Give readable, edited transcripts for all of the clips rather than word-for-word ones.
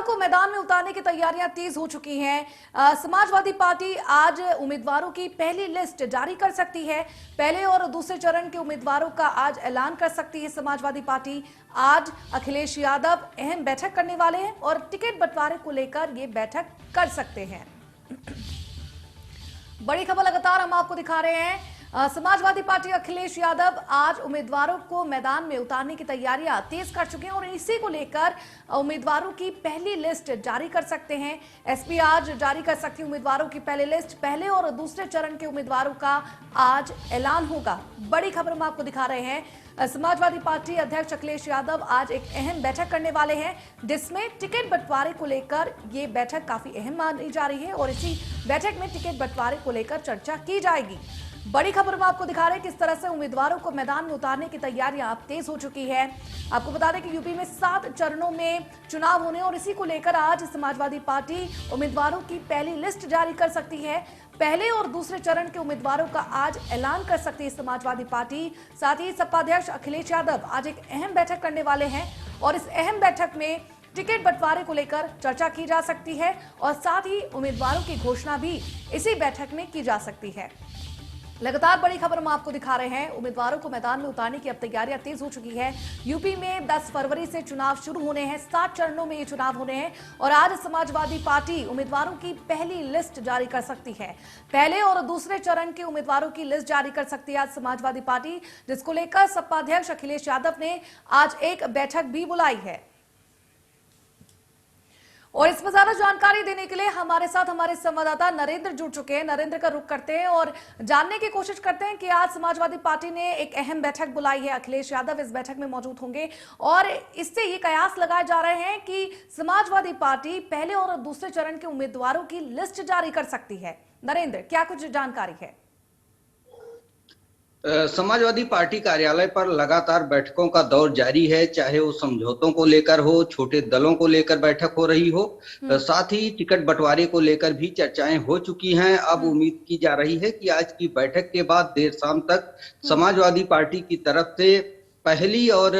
को मैदान में उतारने की तैयारियां तेज हो चुकी हैं। समाजवादी पार्टी आज उम्मीदवारों की पहली लिस्ट जारी कर सकती है। पहले और दूसरे चरण के उम्मीदवारों का आज ऐलान कर सकती है समाजवादी पार्टी। आज अखिलेश यादव अहम बैठक करने वाले हैं और टिकट बंटवारे को लेकर ये बैठक कर सकते हैं। बड़ी खबर लगातार हम आपको दिखा रहे हैं। समाजवादी पार्टी अखिलेश यादव आज उम्मीदवारों को मैदान में उतारने की तैयारियां तेज कर चुके हैं और इसी को लेकर उम्मीदवारों की पहली लिस्ट जारी कर सकते हैं। एसपी आज जारी कर सकती है उम्मीदवारों की पहली लिस्ट। पहले और दूसरे चरण के उम्मीदवारों का आज ऐलान होगा। बड़ी खबर हम आपको दिखा रहे हैं। समाजवादी पार्टी अध्यक्ष अखिलेश यादव आज एक अहम बैठक करने वाले हैं, जिसमें टिकट बंटवारे को लेकर ये बैठक काफी अहम मानी जा रही है और इसी बैठक में टिकट बंटवारे को लेकर चर्चा की जाएगी। बड़ी खबर हम आपको दिखा रहे हैं किस तरह से उम्मीदवारों को मैदान में उतारने की तैयारियां अब तेज हो चुकी है। आपको बता दें कि यूपी में 7 चरणों में चुनाव होने और इसी को लेकर आज समाजवादी पार्टी उम्मीदवारों की पहली लिस्ट जारी कर सकती है। पहले और दूसरे चरण के उम्मीदवारों का आज ऐलान कर सकती है समाजवादी पार्टी। साथ ही सपा अध्यक्ष अखिलेश यादव आज एक अहम बैठक करने वाले हैं और इस अहम बैठक में टिकट बंटवारे को लेकर चर्चा की जा सकती है और साथ ही उम्मीदवारों की घोषणा भी इसी बैठक में की जा सकती है। लगातार बड़ी खबर हम आपको दिखा रहे हैं। उम्मीदवारों को मैदान में उतारने की अब तैयारियां तेज हो चुकी है। यूपी में 10 फरवरी से चुनाव शुरू होने हैं। 7 चरणों में ये चुनाव होने हैं और आज समाजवादी पार्टी उम्मीदवारों की पहली लिस्ट जारी कर सकती है। पहले और दूसरे चरण के उम्मीदवारों की लिस्ट जारी कर सकती है आज समाजवादी पार्टी, जिसको लेकर सपा अध्यक्ष अखिलेश यादव ने आज एक बैठक भी बुलाई है। और इसमें ज्यादा जानकारी देने के लिए हमारे साथ हमारे संवाददाता नरेंद्र जुड़ चुके हैं। नरेंद्र का रुख करते हैं और जानने की कोशिश करते हैं कि आज समाजवादी पार्टी ने एक अहम बैठक बुलाई है। अखिलेश यादव इस बैठक में मौजूद होंगे और इससे ये कयास लगाए जा रहे हैं कि समाजवादी पार्टी पहले और दूसरे चरण के उम्मीदवारों की लिस्ट जारी कर सकती है। नरेंद्र, क्या कुछ जानकारी है? समाजवादी पार्टी कार्यालय पर लगातार बैठकों का दौर जारी है, चाहे वो समझौतों को लेकर हो, छोटे दलों को लेकर बैठक हो रही हो, साथ ही टिकट बंटवारे को लेकर भी चर्चाएं हो चुकी हैं। अब उम्मीद की जा रही है कि आज की बैठक के बाद देर शाम तक समाजवादी पार्टी की तरफ से पहली और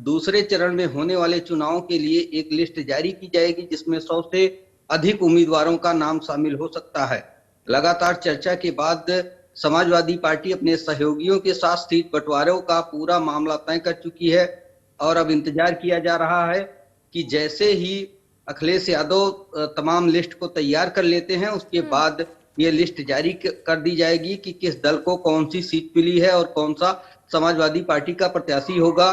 दूसरे चरण में होने वाले चुनावों के लिए एक लिस्ट जारी की जाएगी, जिसमें 100 से अधिक उम्मीदवारों का नाम शामिल हो सकता है। लगातार चर्चा के बाद समाजवादी पार्टी अपने सहयोगियों के साथ सीट बंटवारों का पूरा मामला तय कर चुकी है और अब इंतजार किया जा रहा है कि जैसे ही अखिलेश यादव तमाम लिस्ट को तैयार कर लेते हैं, उसके बाद ये लिस्ट जारी कर दी जाएगी कि किस दल को कौन सी सीट मिली है और कौन सा समाजवादी पार्टी का प्रत्याशी होगा।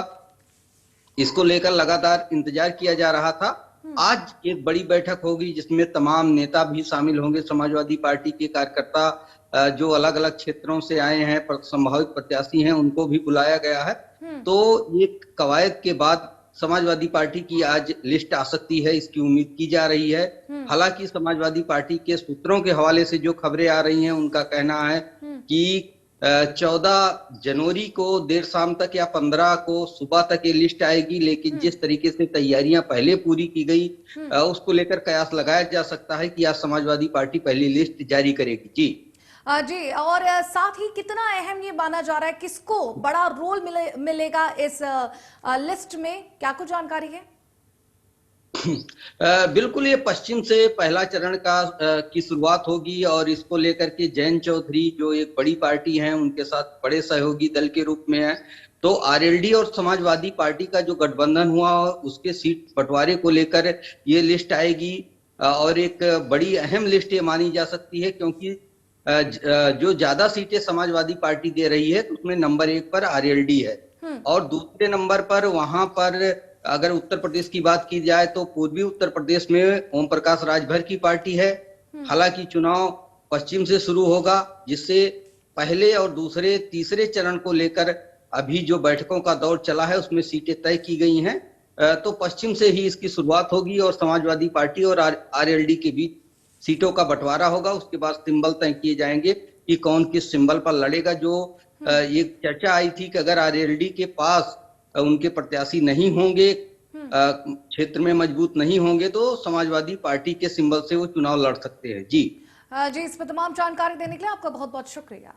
इसको लेकर लगातार इंतजार किया जा रहा था। आज एक बड़ी बैठक होगी जिसमें तमाम नेता भी शामिल होंगे। समाजवादी पार्टी के कार्यकर्ता जो अलग अलग क्षेत्रों से आए हैं, संभावित प्रत्याशी हैं, उनको भी बुलाया गया है। तो ये कवायद के बाद समाजवादी पार्टी की आज लिस्ट आ सकती है, इसकी उम्मीद की जा रही है। हालांकि समाजवादी पार्टी के सूत्रों के हवाले से जो खबरें आ रही हैं, उनका कहना है कि 14 जनवरी को देर शाम तक या 15 को सुबह तक ये लिस्ट आएगी, लेकिन जिस तरीके से तैयारियां पहले पूरी की गई, उसको लेकर कयास लगाया जा सकता है कि आज समाजवादी पार्टी पहली लिस्ट जारी करेगी। जी, और साथ ही कितना अहम ये माना जा रहा है, किसको बड़ा रोल मिलेगा इस लिस्ट में, क्या कुछ जानकारी है? बिल्कुल, ये पश्चिम से पहला चरण की शुरुआत होगी और इसको लेकर के जयंत चौधरी जो एक बड़ी पार्टी है, उनके साथ बड़े सहयोगी दल के रूप में है। तो आरएलडी और समाजवादी पार्टी का जो गठबंधन हुआ, उसके सीट बंटवारे को लेकर ये लिस्ट आएगी और एक बड़ी अहम लिस्ट ये मानी जा सकती है, क्योंकि जो ज्यादा सीटें समाजवादी पार्टी दे रही है, तो उसमें नंबर 1 पर आरएलडी है और दूसरे नंबर पर वहां पर अगर उत्तर प्रदेश की बात की जाए तो पूर्वी उत्तर प्रदेश में ओम प्रकाश राजभर की पार्टी है। हालांकि चुनाव पश्चिम से शुरू होगा, जिससे पहले और दूसरे तीसरे चरण को लेकर अभी जो बैठकों का दौर चला है, उसमें सीटें तय की गई हैं। तो पश्चिम से ही इसकी शुरुआत होगी और समाजवादी पार्टी और आरएलडी के बीच सीटों का बंटवारा होगा। उसके बाद सिंबल तय किए जाएंगे कि कौन किस सिंबल पर लड़ेगा। जो एक चर्चा आई थी कि अगर आरएलडी के पास उनके प्रत्याशी नहीं होंगे, क्षेत्र में मजबूत नहीं होंगे, तो समाजवादी पार्टी के सिंबल से वो चुनाव लड़ सकते हैं। जी, इस पर तमाम जानकारी देने के लिए आपका बहुत बहुत शुक्रिया।